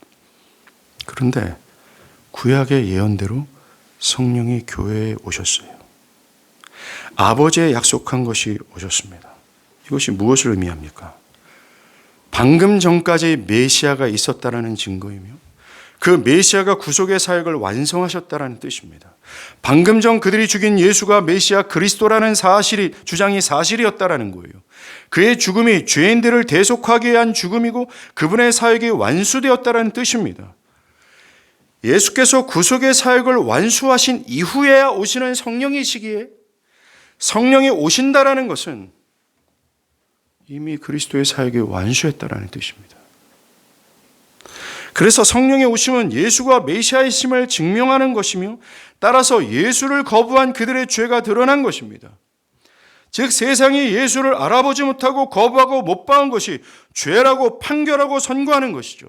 그런데 구약의 예언대로 성령이 교회에 오셨어요. 아버지의 약속한 것이 오셨습니다. 이것이 무엇을 의미합니까? 방금 전까지 메시아가 있었다라는 증거이며 그 메시아가 구속의 사역을 완성하셨다라는 뜻입니다. 방금 전 그들이 죽인 예수가 메시아 그리스도라는 주장이 사실이었다라는 거예요. 그의 죽음이 죄인들을 대속하기 위한 죽음이고 그분의 사역이 완수되었다라는 뜻입니다. 예수께서 구속의 사역을 완수하신 이후에야 오시는 성령이시기에 성령이 오신다라는 것은 이미 그리스도의 사역이 완수했다라는 뜻입니다. 그래서 성령의 오심은 예수가 메시아이심을 증명하는 것이며 따라서 예수를 거부한 그들의 죄가 드러난 것입니다. 즉 세상이 예수를 알아보지 못하고 거부하고 못 박은 것이 죄라고 판결하고 선고하는 것이죠.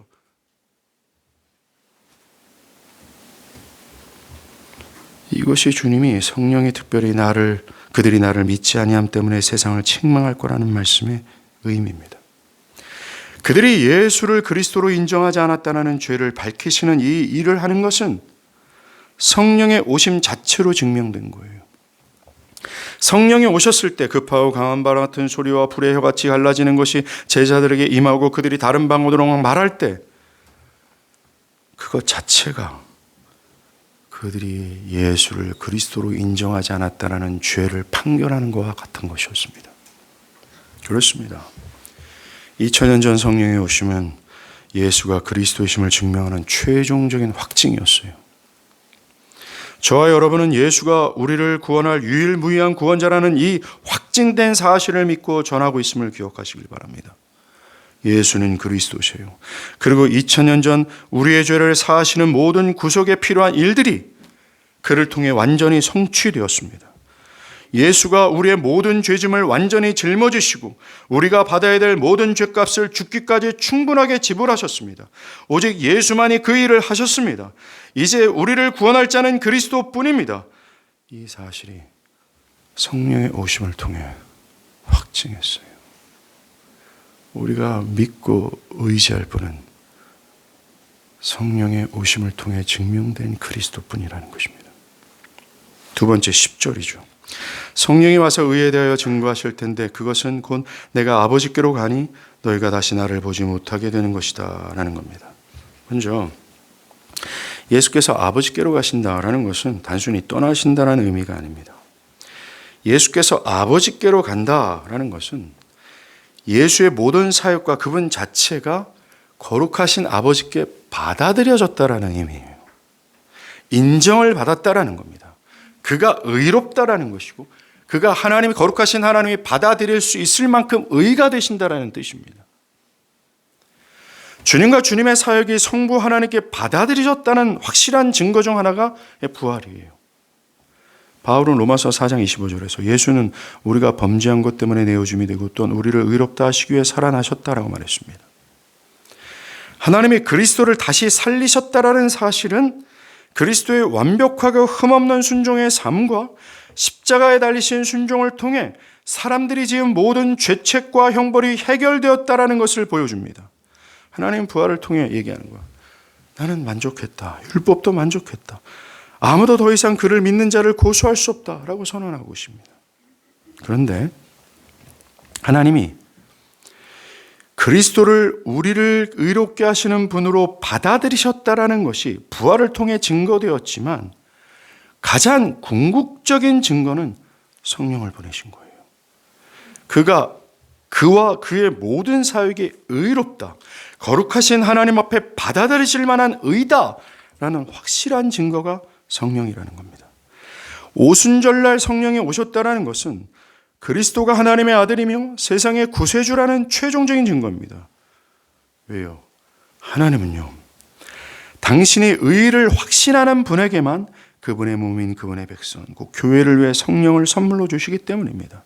이것이 주님이 성령이 특별히 그들이 나를 믿지 아니함 때문에 세상을 책망할 거라는 말씀의 의미입니다. 그들이 예수를 그리스도로 인정하지 않았다는 죄를 밝히시는 이 일을 하는 것은 성령의 오심 자체로 증명된 거예요. 성령이 오셨을 때 급하고 강한 바람 같은 소리와 불의 혀같이 갈라지는 것이 제자들에게 임하고 그들이 다른 방언으로 말할 때 그것 자체가 그들이 예수를 그리스도로 인정하지 않았다는 죄를 판결하는 것과 같은 것이었습니다. 그렇습니다. 2000년 전 성령의 오심은 예수가 그리스도이심을 증명하는 최종적인 확증이었어요. 저와 여러분은 예수가 우리를 구원할 유일무이한 구원자라는 이 확증된 사실을 믿고 전하고 있음을 기억하시길 바랍니다. 예수는 그리스도세요. 그리고 2000년 전 우리의 죄를 사하시는 모든 구속에 필요한 일들이 그를 통해 완전히 성취되었습니다. 예수가 우리의 모든 죄짐을 완전히 짊어지시고 우리가 받아야 될 모든 죄값을 죽기까지 충분하게 지불하셨습니다. 오직 예수만이 그 일을 하셨습니다. 이제 우리를 구원할 자는 그리스도뿐입니다. 이 사실이 성령의 오심을 통해 확증했어요. 우리가 믿고 의지할 분은 성령의 오심을 통해 증명된 그리스도뿐이라는 것입니다. 두 번째 10절이죠. 성령이 와서 의에 대하여 증거하실 텐데 그것은 곧 내가 아버지께로 가니 너희가 다시 나를 보지 못하게 되는 것이다 라는 겁니다. 먼저 예수께서 아버지께로 가신다라는 것은 단순히 떠나신다라는 의미가 아닙니다. 예수께서 아버지께로 간다라는 것은 예수의 모든 사역과 그분 자체가 거룩하신 아버지께 받아들여졌다라는 의미예요. 인정을 받았다라는 겁니다. 그가 의롭다라는 것이고 그가 하나님이 거룩하신 하나님이 받아들일 수 있을 만큼 의가 되신다라는 뜻입니다. 주님과 주님의 사역이 성부 하나님께 받아들여졌다는 확실한 증거 중 하나가 부활이에요. 바울은 로마서 4장 25절에서 예수는 우리가 범죄한 것 때문에 내어줌이 되고 또한 우리를 의롭다 하시기 위해 살아나셨다라고 말했습니다. 하나님이 그리스도를 다시 살리셨다라는 사실은 그리스도의 완벽하고 흠없는 순종의 삶과 십자가에 달리신 순종을 통해 사람들이 지은 모든 죄책과 형벌이 해결되었다라는 것을 보여줍니다. 하나님 부활을 통해 얘기하는 거야. 나는 만족했다. 율법도 만족했다. 아무도 더 이상 그를 믿는 자를 고소할 수 없다라고 선언하고 있습니다. 그런데 하나님이 그리스도를 우리를 의롭게 하시는 분으로 받아들이셨다라는 것이 부활을 통해 증거되었지만 가장 궁극적인 증거는 성령을 보내신 거예요. 그와 그의 모든 사역이 의롭다, 거룩하신 하나님 앞에 받아들이실 만한 의다라는 확실한 증거가 성령이라는 겁니다. 오순절날 성령이 오셨다라는 것은 그리스도가 하나님의 아들이며 세상의 구세주라는 최종적인 증거입니다. 왜요? 하나님은요, 당신의 의를 확신하는 분에게만 그분의 몸인 그분의 백성, 곧 교회를 위해 성령을 선물로 주시기 때문입니다.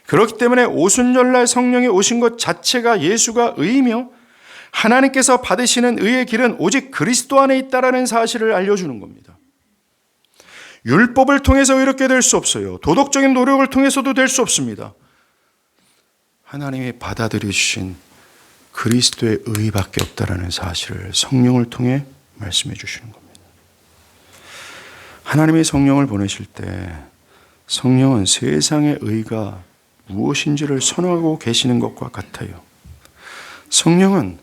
그렇기 때문에 오순절날 성령이 오신 것 자체가 예수가 의이며 하나님께서 받으시는 의의 길은 오직 그리스도 안에 있다라는 사실을 알려주는 겁니다. 율법을 통해서 의롭게 될 수 없어요. 도덕적인 노력을 통해서도 될 수 없습니다. 하나님이 받아들여 주신 그리스도의 의밖에 없다라는 사실을 성령을 통해 말씀해 주시는 겁니다. 하나님의 성령을 보내실 때 성령은 세상의 의가 무엇인지를 선언하고 계시는 것과 같아요. 성령은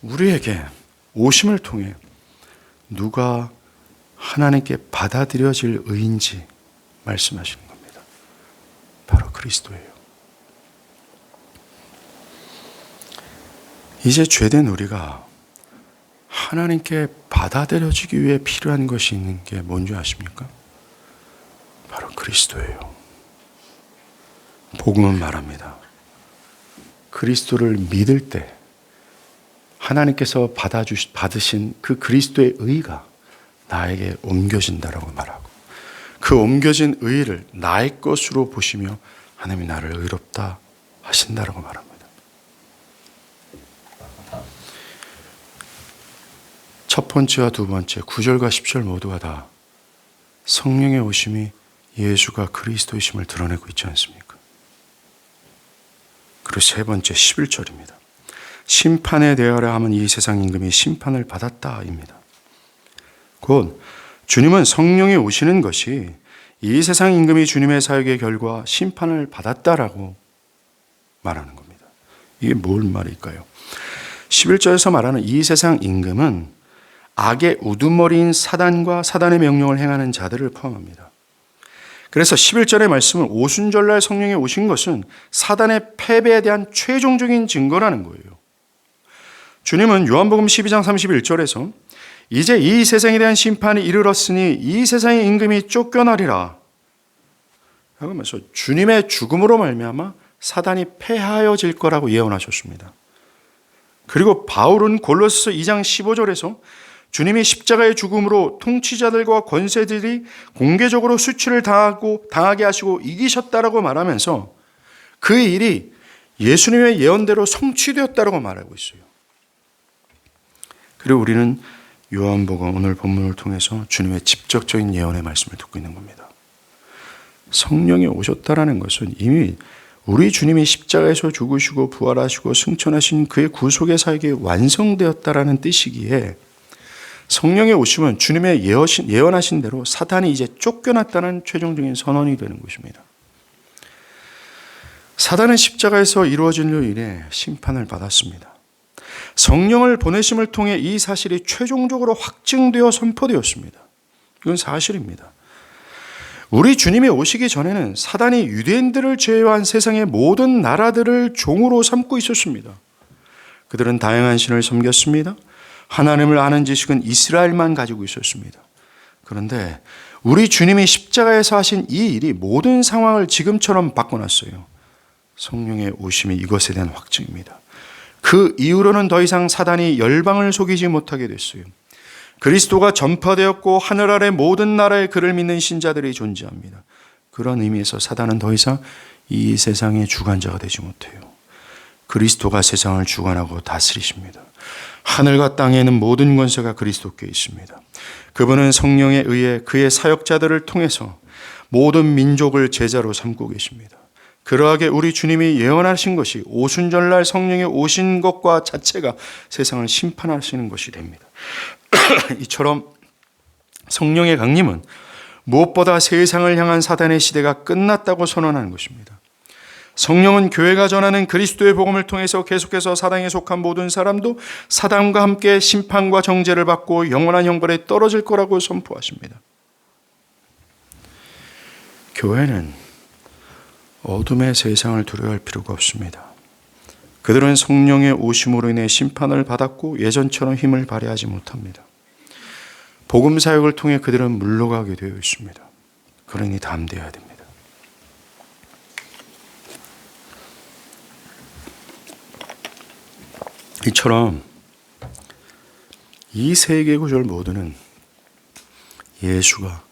우리에게 오심을 통해 누가 하나님께 받아들여질 의인지 말씀하시는 겁니다. 바로 그리스도예요. 이제 죄된 우리가 하나님께 받아들여지기 위해 필요한 것이 있는 게 뭔지 아십니까? 바로 그리스도예요. 복음은 말합니다. 그리스도를 믿을 때 하나님께서 받으신 그 그리스도의 의가 나에게 옮겨진다라고 말하고, 그 옮겨진 의를 나의 것으로 보시며 하나님이 나를 의롭다 하신다라고 말합니다. 첫 번째와 두 번째, 9절과 10절 모두가 다 성령의 오심이 예수가 그리스도이심을 드러내고 있지 않습니까? 그리고 세 번째 11절입니다. 심판에 대하려 함은 이 세상 임금이 심판을 받았다입니다. 곧 주님은 성령이 오시는 것이 이 세상 임금이 주님의 사역의 결과 심판을 받았다라고 말하는 겁니다. 이게 뭘 말일까요? 11절에서 말하는 이 세상 임금은 악의 우두머리인 사단과 사단의 명령을 행하는 자들을 포함합니다. 그래서 11절의 말씀은 오순절날 성령이 오신 것은 사단의 패배에 대한 최종적인 증거라는 거예요. 주님은 요한복음 12장 31절에서 이제 이 세상에 대한 심판이 이르렀으니 이 세상의 임금이 쫓겨나리라 하면서 주님의 죽음으로 말미암아 사단이 패하여질 거라고 예언하셨습니다. 그리고 바울은 골로새서 2장 15절에서 주님이 십자가의 죽음으로 통치자들과 권세들이 공개적으로 수치를 당하게 하시고 이기셨다라고 말하면서 그 일이 예수님의 예언대로 성취되었다라고 말하고 있어요. 그리고 우리는 요한복음 오늘 본문을 통해서 주님의 직접적인 예언의 말씀을 듣고 있는 겁니다. 성령이 오셨다라는 것은 이미 우리 주님이 십자가에서 죽으시고 부활하시고 승천하신 그의 구속의 사역이 완성되었다라는 뜻이기에 성령의 오심은 주님의 예언하신 대로 사탄이 이제 쫓겨났다는 최종적인 선언이 되는 것입니다. 사단은 십자가에서 이루어진 일로 인해 심판을 받았습니다. 성령을 보내심을 통해 이 사실이 최종적으로 확증되어 선포되었습니다. 이건 사실입니다. 우리 주님이 오시기 전에는 사단이 유대인들을 제외한 세상의 모든 나라들을 종으로 삼고 있었습니다. 그들은 다양한 신을 섬겼습니다. 하나님을 아는 지식은 이스라엘만 가지고 있었습니다. 그런데 우리 주님이 십자가에서 하신 이 일이 모든 상황을 지금처럼 바꿔놨어요. 성령의 오심이 이것에 대한 확증입니다. 그 이후로는 더 이상 사단이 열방을 속이지 못하게 됐어요. 그리스도가 전파되었고 하늘 아래 모든 나라에 그를 믿는 신자들이 존재합니다. 그런 의미에서 사단은 더 이상 이 세상의 주관자가 되지 못해요. 그리스도가 세상을 주관하고 다스리십니다. 하늘과 땅에 있는 모든 권세가 그리스도께 있습니다. 그분은 성령에 의해 그의 사역자들을 통해서 모든 민족을 제자로 삼고 계십니다. 그러하게 우리 주님이 예언하신 것이 오순절날 성령이 오신 것과 자체가 세상을 심판하시는 것이 됩니다. 이처럼 성령의 강림은 무엇보다 세상을 향한 사단의 시대가 끝났다고 선언하는 것입니다. 성령은 교회가 전하는 그리스도의 복음을 통해서 계속해서 사단에 속한 모든 사람도 사단과 함께 심판과 정죄를 받고 영원한 형벌에 떨어질 거라고 선포하십니다. 교회는 어둠의 세상을 두려워할 필요가 없습니다. 그들은 성령의 오심으로 인해 심판을 받았고 예전처럼 힘을 발휘하지 못합니다. 복음 사역을 통해 그들은 물러가게 되어 있습니다. 그러니 담대해야 됩니다. 이처럼 이 세계 구절 모두는 예수가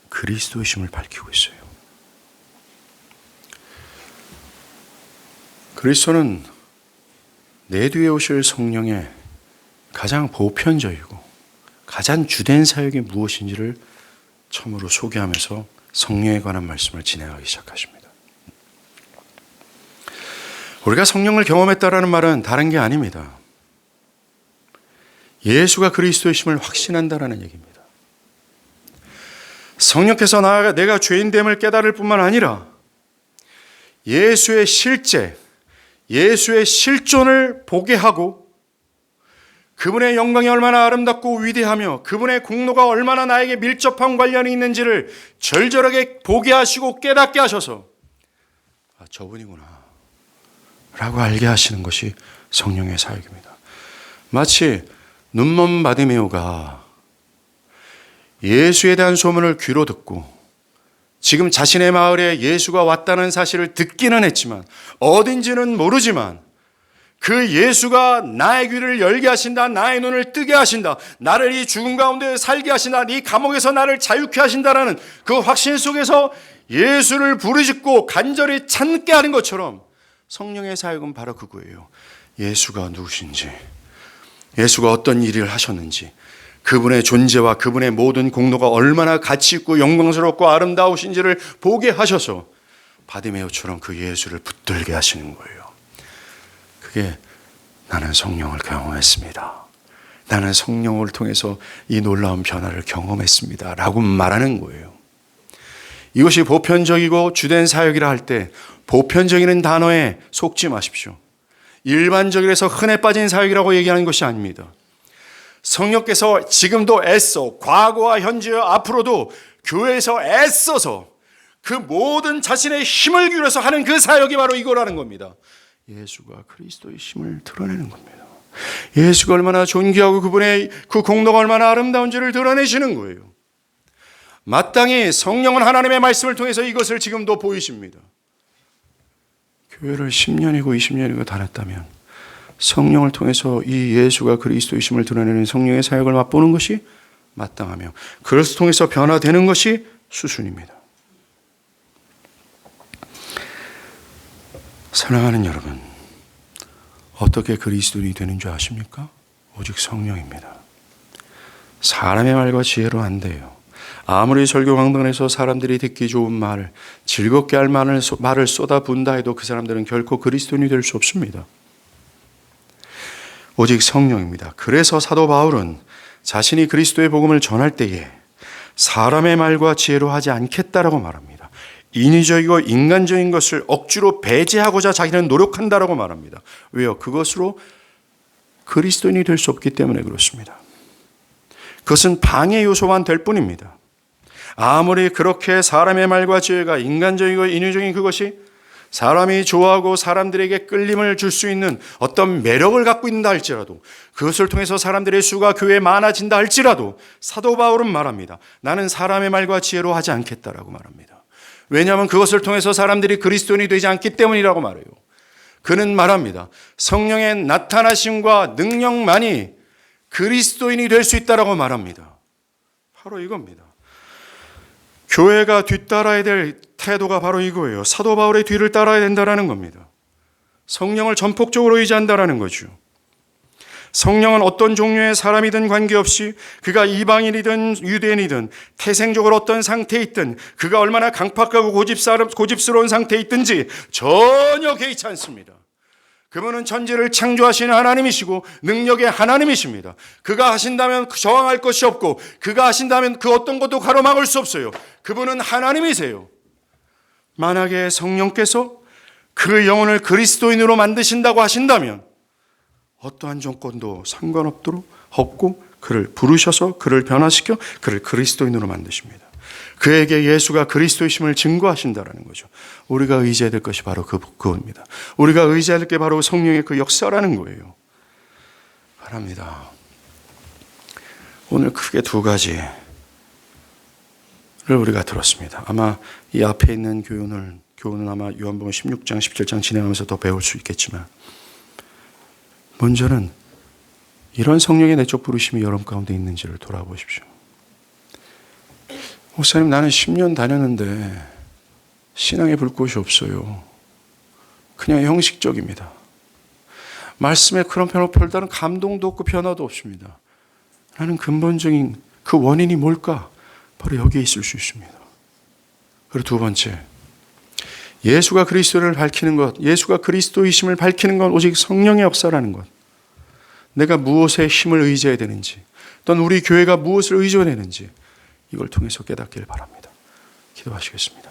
그리스도이심을 밝히고 있어요. 그리스도는 내 뒤에 오실 성령의 가장 보편적이고 가장 주된 사역이 무엇인지를 처음으로 소개하면서 성령에 관한 말씀을 진행하기 시작하십니다. 우리가 성령을 경험했다라는 말은 다른 게 아닙니다. 예수가 그리스도이심을 확신한다라는 얘기입니다. 성령께서 내가 죄인됨을 깨달을 뿐만 아니라 예수의 실제, 예수의 실존을 보게 하고 그분의 영광이 얼마나 아름답고 위대하며 그분의 공로가 얼마나 나에게 밀접한 관련이 있는지를 절절하게 보게 하시고 깨닫게 하셔서 저분이구나 라고 알게 하시는 것이 성령의 사역입니다. 마치 눈먼 바디메오가 예수에 대한 소문을 귀로 듣고 지금 자신의 마을에 예수가 왔다는 사실을 듣기는 했지만 어딘지는 모르지만 그 예수가 나의 귀를 열게 하신다, 나의 눈을 뜨게 하신다, 나를 이 죽음 가운데 살게 하신다, 이 감옥에서 나를 자유케 하신다라는 그 확신 속에서 예수를 부르짖고 간절히 찾게 하는 것처럼 성령의 사역은 바로 그거예요. 예수가 누구신지, 예수가 어떤 일을 하셨는지, 그분의 존재와 그분의 모든 공로가 얼마나 가치 있고 영광스럽고 아름다우신지를 보게 하셔서 바디메오처럼 그 예수를 붙들게 하시는 거예요. 그게 나는 성령을 경험했습니다. 나는 성령을 통해서 이 놀라운 변화를 경험했습니다. 라고 말하는 거예요. 이것이 보편적이고 주된 사역이라 할 때 보편적인 단어에 속지 마십시오. 일반적이라서 흔해 빠진 사역이라고 얘기하는 것이 아닙니다. 성령께서 지금도 애써 과거와 현재와 앞으로도 교회에서 애써서 그 모든 자신의 힘을 기울여서 하는 그 사역이 바로 이거라는 겁니다. 예수가 그리스도의 힘을 드러내는 겁니다. 예수가 얼마나 존귀하고 그분의 그 공로가 얼마나 아름다운지를 드러내시는 거예요. 마땅히 성령은 하나님의 말씀을 통해서 이것을 지금도 보이십니다. 교회를 10년이고 20년이고 다녔다면 성령을 통해서 이 예수가 그리스도의 힘을 드러내는 성령의 사역을 맛보는 것이 마땅하며 그것을 통해서 변화되는 것이 수순입니다. 사랑하는 여러분, 어떻게 그리스도인이 되는 줄 아십니까? 오직 성령입니다. 사람의 말과 지혜로 안 돼요. 아무리 설교 강단에서 사람들이 듣기 좋은 말을 즐겁게 할 말을 쏟아부은다 해도 그 사람들은 결코 그리스도인이 될 수 없습니다. 오직 성령입니다. 그래서 사도 바울은 자신이 그리스도의 복음을 전할 때에 사람의 말과 지혜로 하지 않겠다라고 말합니다. 인위적이고 인간적인 것을 억지로 배제하고자 자기는 노력한다라고 말합니다. 왜요? 그것으로 그리스도인이 될 수 없기 때문에 그렇습니다. 그것은 방해 요소만 될 뿐입니다. 아무리 그렇게 사람의 말과 지혜가 인간적이고 인위적인 그것이 사람이 좋아하고 사람들에게 끌림을 줄 수 있는 어떤 매력을 갖고 있다 할지라도 그것을 통해서 사람들의 수가 교회에 많아진다 할지라도 사도 바울은 말합니다. 나는 사람의 말과 지혜로 하지 않겠다라고 말합니다. 왜냐하면 그것을 통해서 사람들이 그리스도인이 되지 않기 때문이라고 말해요. 그는 말합니다. 성령의 나타나심과 능력만이 그리스도인이 될 수 있다라고 말합니다. 바로 이겁니다. 교회가 뒤따라야 될 태도가 바로 이거예요. 사도 바울의 뒤를 따라야 된다는 겁니다. 성령을 전폭적으로 의지한다는 거죠. 성령은 어떤 종류의 사람이든 관계없이 그가 이방인이든 유대인이든 태생적으로 어떤 상태에 있든 그가 얼마나 강팍하고 고집스러운 상태에 있든지 전혀 개의치 않습니다. 그분은 천지를 창조하신 하나님이시고 능력의 하나님이십니다. 그가 하신다면 저항할 것이 없고 그가 하신다면 그 어떤 것도 가로막을 수 없어요. 그분은 하나님이세요. 만약에 성령께서 그 영혼을 그리스도인으로 만드신다고 하신다면 어떠한 조건도 상관없고 그를 부르셔서 그를 변화시켜 그를 그리스도인으로 만드십니다. 그에게 예수가 그리스도이심을 증거하신다라는 거죠. 우리가 의지해야 될 것이 바로 그겁니다. 우리가 의지해야 될 게 바로 성령의 그 역사라는 거예요. 바랍니다. 오늘 크게 두 가지를 우리가 들었습니다. 아마 이 앞에 있는 교훈은 아마 요한복음 16장, 17장 진행하면서 더 배울 수 있겠지만 먼저는 이런 성령의 내적 부르심이 여러분 가운데 있는지를 돌아보십시오. 목사님, 나는 10년 다녔는데 신앙에 불꽃이 없어요. 그냥 형식적입니다. 말씀에 그런 별다른 감동도 없고 변화도 없습니다. 나는 근본적인 그 원인이 뭘까? 바로 여기에 있을 수 있습니다. 그리고 두 번째, 예수가 그리스도를 밝히는 것, 예수가 그리스도이심을 밝히는 건 오직 성령의 역사라는 것. 내가 무엇에 힘을 의지해야 되는지, 또는 우리 교회가 무엇을 의존해야 되는지 이걸 통해서 깨닫길 바랍니다. 기도하시겠습니다.